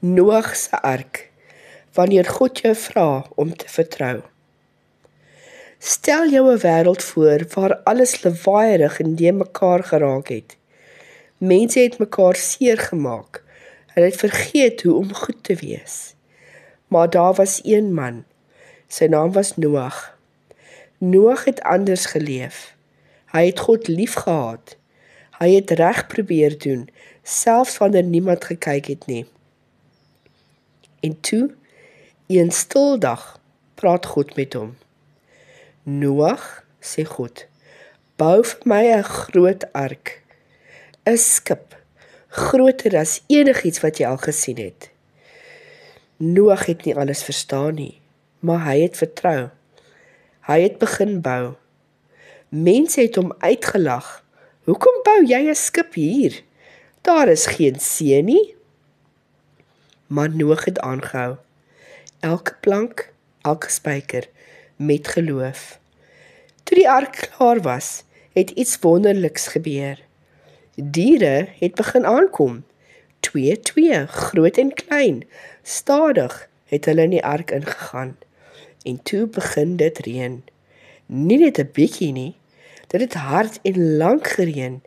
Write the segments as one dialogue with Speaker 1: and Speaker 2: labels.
Speaker 1: Noag se ark, wanneer God jou vra om te vertrou. Stel jou 'n wêreld voor waar alles lawaaierig en de mekaar geraak het. Mense het mekaar seer gemaak. Hulle het vergeet hoe om goed te wees. Maar daar was een man. Sy naam was Noag. Noag het anders geleef. Hy het God liefgehad. Hy het reg probeer doen, selfs wanneer niemand gekyk het nie. En toe, een stil dag, praat God met hom. Noag, sê God, bou vir my 'n groot ark, 'n skip, groter as enigiets wat jy al gesien het. Noag het nie alles verstaan nie, maar hy het vertrou. Hy het begin bou. Mense het hom uitgelag. Hoekom bou jy 'n skip hier? Daar is geen see nie. Maar Noag het aangehou. Elke plank, elke spyker, met geloof. Toe die ark klaar was, het iets wonderliks gebeur. Diere het begin aankom. Twee, groot en klein. Stadig het hulle in die ark ingegaan. En toe begin dit reën. Nie net 'n bietjie nie, dit het hard en lank gereën.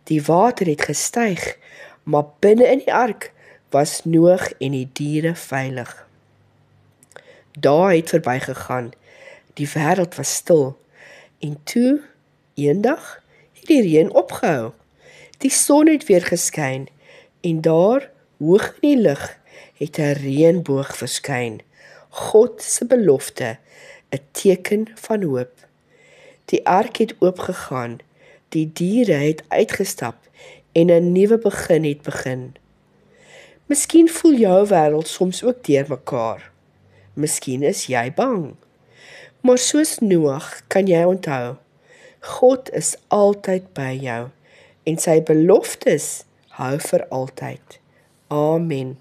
Speaker 1: Die water het gestyg, maar binne in die ark was Noag en die diere veilig. Dae het verbygegaan. Die wêreld was stil. En toe, eendag, het die reën opgehou. Die son het weer geskyn en daar, hoog in die lug, het 'n reënboog verskyn. God se belofte, 'n teken van hoop. Die ark het oopgegaan, die diere het uitgestap en 'n nuwe begin het begin. Miskien voel jou wêreld soms ook deurmekaar. Miskien is jy bang. Maar soos Noag kan jy onthou, God is altyd by jou en sy beloftes hou vir altyd. Amen.